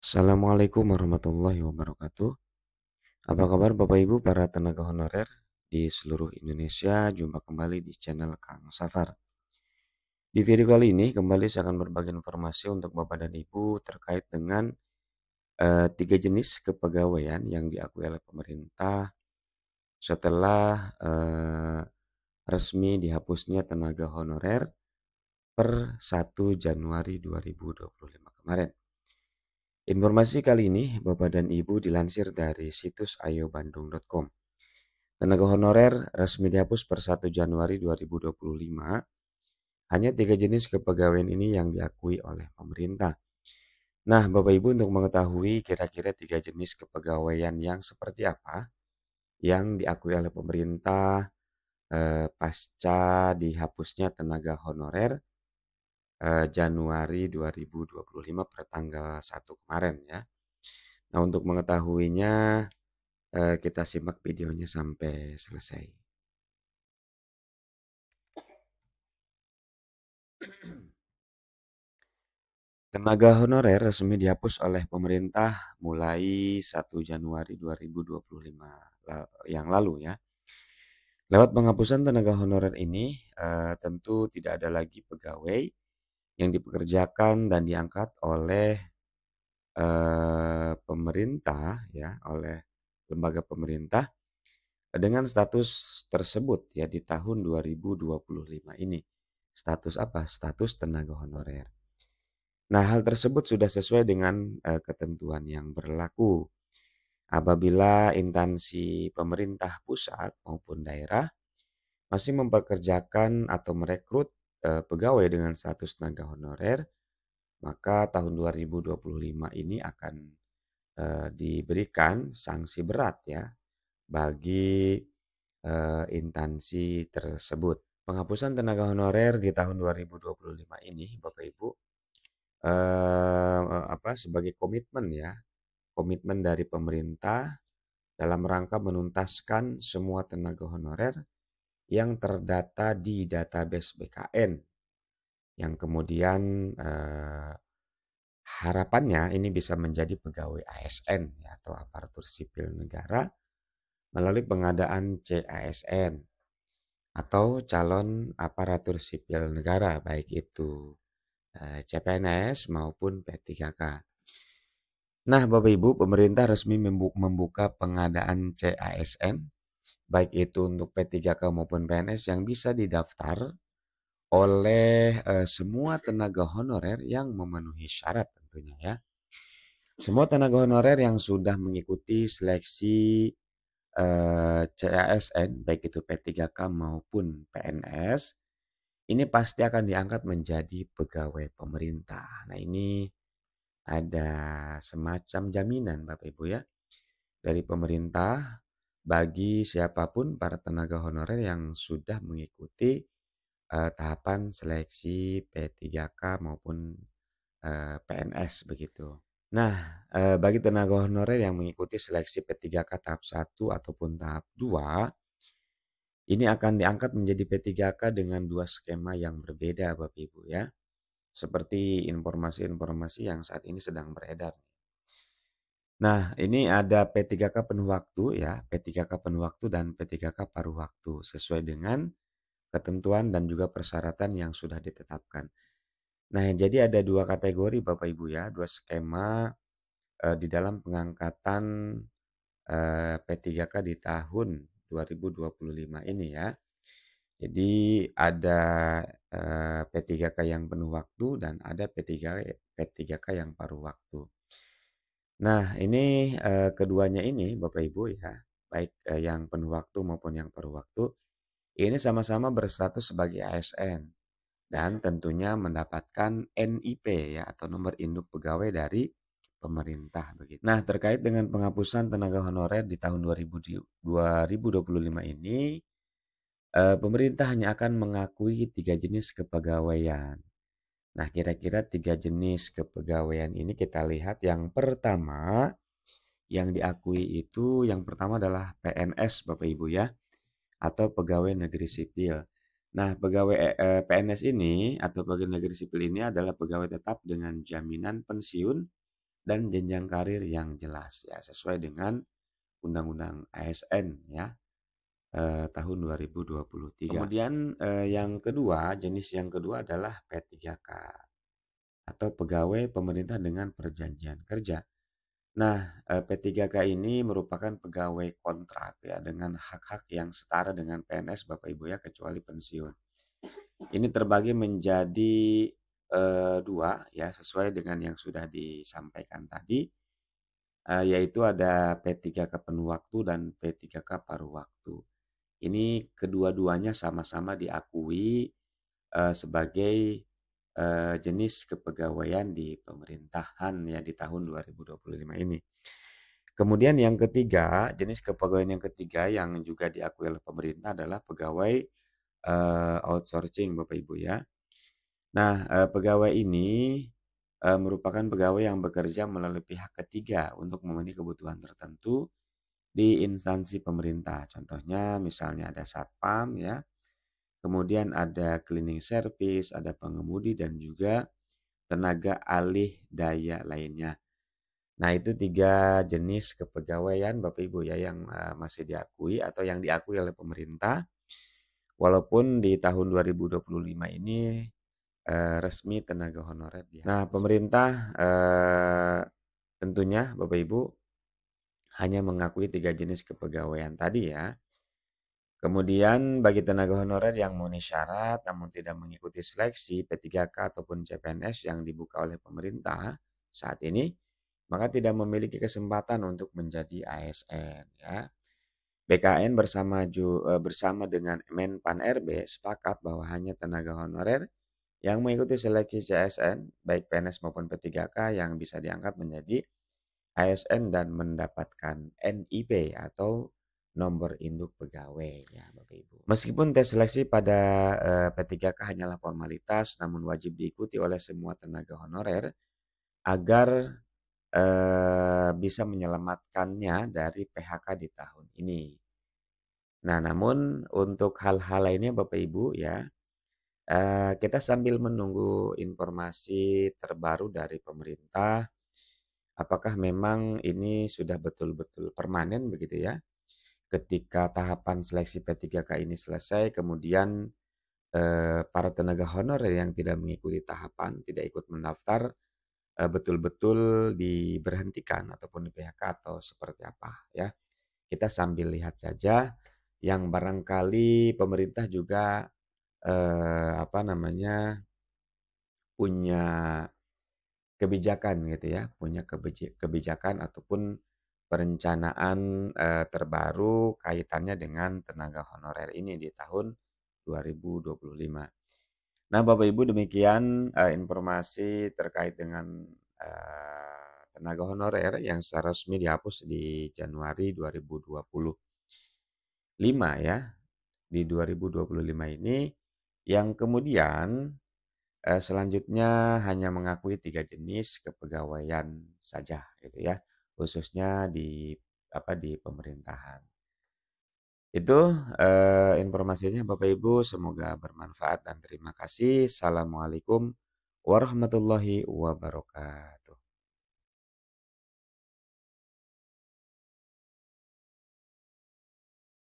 Assalamualaikum warahmatullahi wabarakatuh. Apa kabar Bapak Ibu para tenaga honorer di seluruh Indonesia? Jumpa kembali di channel Kang Safar. Di video kali ini kembali saya akan berbagi informasi untuk Bapak dan Ibu terkait dengan tiga jenis kepegawaian yang diakui oleh pemerintah setelah resmi dihapusnya tenaga honorer per 1 Januari 2025 kemarin. Informasi kali ini Bapak dan Ibu dilansir dari situs ayobandung.com. Tenaga honorer resmi dihapus per 1 Januari 2025. Hanya tiga jenis kepegawaian ini yang diakui oleh pemerintah. Nah, Bapak Ibu untuk mengetahui kira-kira tiga jenis kepegawaian yang seperti apa yang diakui oleh pemerintah pasca dihapusnya tenaga honorer Januari 2025 per tanggal 1 kemarin ya. Nah, untuk mengetahuinya kita simak videonya sampai selesai. Tenaga honorer resmi dihapus oleh pemerintah mulai 1 Januari 2025 yang lalu ya. Lewat penghapusan tenaga honorer ini tentu tidak ada lagi pegawai yang dipekerjakan dan diangkat oleh pemerintah ya, oleh lembaga pemerintah dengan status tersebut ya di tahun 2025 ini. Status apa? Status tenaga honorer. Nah, hal tersebut sudah sesuai dengan ketentuan yang berlaku. Apabila instansi pemerintah pusat maupun daerah masih mempekerjakan atau merekrut pegawai dengan status tenaga honorer, maka tahun 2025 ini akan diberikan sanksi berat ya bagi instansi tersebut. Penghapusan tenaga honorer di tahun 2025 ini, Bapak Ibu, sebagai komitmen ya, komitmen dari pemerintah dalam rangka menuntaskan semua tenaga honorer yang terdata di database BKN, yang kemudian harapannya ini bisa menjadi pegawai ASN ya, atau aparatur sipil negara melalui pengadaan CASN atau calon aparatur sipil negara, baik itu CPNS maupun P3K. Nah, Bapak Ibu, pemerintah resmi membuka pengadaan CASN, baik itu untuk P3K maupun PNS yang bisa didaftar oleh semua tenaga honorer yang memenuhi syarat tentunya ya. Semua tenaga honorer yang sudah mengikuti seleksi CASN, baik itu P3K maupun PNS, ini pasti akan diangkat menjadi pegawai pemerintah. Nah, ini ada semacam jaminan Bapak Ibu ya dari pemerintah bagi siapapun para tenaga honorer yang sudah mengikuti tahapan seleksi P3K maupun PNS begitu. Nah, bagi tenaga honorer yang mengikuti seleksi P3K tahap 1 ataupun tahap 2, ini akan diangkat menjadi P3K dengan dua skema yang berbeda Bapak Ibu ya. Seperti informasi-informasi yang saat ini sedang beredar. Nah, ini ada P3K penuh waktu ya, P3K penuh waktu dan P3K paruh waktu sesuai dengan ketentuan dan juga persyaratan yang sudah ditetapkan. Nah, jadi ada dua kategori Bapak Ibu ya, dua skema di dalam pengangkatan P3K di tahun 2025 ini ya. Jadi ada P3K yang penuh waktu dan ada P3K yang paruh waktu. Nah, ini keduanya ini Bapak Ibu ya, baik yang penuh waktu maupun yang paruh waktu, ini sama-sama berstatus sebagai ASN dan tentunya mendapatkan NIP ya atau nomor induk pegawai dari pemerintah begitu. Nah, terkait dengan penghapusan tenaga honorer di tahun 2025 ini, pemerintah hanya akan mengakui tiga jenis kepegawaian. Nah, kira-kira tiga jenis kepegawaian ini kita lihat. Yang pertama, yang diakui itu yang pertama adalah PNS Bapak Ibu ya, atau pegawai negeri sipil. Nah, pegawai PNS ini atau pegawai negeri sipil ini adalah pegawai tetap dengan jaminan pensiun dan jenjang karir yang jelas ya, sesuai dengan Undang-Undang ASN ya, tahun 2023. Kemudian yang kedua, jenis yang kedua adalah P3K atau pegawai pemerintah dengan perjanjian kerja. Nah, P3K ini merupakan pegawai kontrak ya dengan hak-hak yang setara dengan PNS Bapak Ibu ya, kecuali pensiun. Ini terbagi menjadi dua ya, sesuai dengan yang sudah disampaikan tadi, yaitu ada P3K penuh waktu dan P3K paruh waktu. Ini kedua-duanya sama-sama diakui sebagai jenis kepegawaian di pemerintahan ya di tahun 2025 ini. Kemudian yang ketiga, jenis kepegawaian yang ketiga yang juga diakui oleh pemerintah adalah pegawai outsourcing Bapak Ibu ya. Nah, pegawai ini merupakan pegawai yang bekerja melalui pihak ketiga untuk memenuhi kebutuhan tertentu di instansi pemerintah. Contohnya misalnya ada satpam ya, kemudian ada cleaning service, ada pengemudi dan juga tenaga alih daya lainnya. Nah, itu 3 jenis kepegawaian Bapak Ibu ya yang masih diakui atau yang diakui oleh pemerintah. Walaupun di tahun 2025 ini resmi tenaga honorer Nah, pemerintah tentunya Bapak Ibu hanya mengakui 3 jenis kepegawaian tadi ya. Kemudian bagi tenaga honorer yang memenuhi syarat namun tidak mengikuti seleksi P3K ataupun CPNS yang dibuka oleh pemerintah saat ini, maka tidak memiliki kesempatan untuk menjadi ASN ya. BKN bersama dengan Menpan RB sepakat bahwa hanya tenaga honorer yang mengikuti seleksi CSN baik PNS maupun P3K yang bisa diangkat menjadi ASN dan mendapatkan NIP atau nomor induk pegawai ya Bapak Ibu. Meskipun tes seleksi pada P3K hanyalah formalitas namun wajib diikuti oleh semua tenaga honorer agar bisa menyelamatkannya dari PHK di tahun ini. Nah, namun untuk hal-hal lainnya Bapak Ibu ya, kita sambil menunggu informasi terbaru dari pemerintah, apakah memang ini sudah betul-betul permanen begitu ya? Ketika tahapan seleksi P3K ini selesai, kemudian para tenaga honorer yang tidak mengikuti tahapan, tidak ikut mendaftar, betul-betul diberhentikan ataupun di-PHK atau seperti apa ya. Kita sambil lihat saja, yang barangkali pemerintah juga apa namanya, punya kebijakan gitu ya, punya kebijakan ataupun perencanaan terbaru kaitannya dengan tenaga honorer ini di tahun 2025. Nah, Bapak Ibu demikian informasi terkait dengan tenaga honorer yang secara resmi dihapus di Januari 2025 ya. Di 2025 ini yang kemudian selanjutnya hanya mengakui 3 jenis kepegawaian saja gitu ya, khususnya di pemerintahan. Itu informasinya Bapak Ibu, semoga bermanfaat dan terima kasih. Assalamualaikum warahmatullahi wabarakatuh.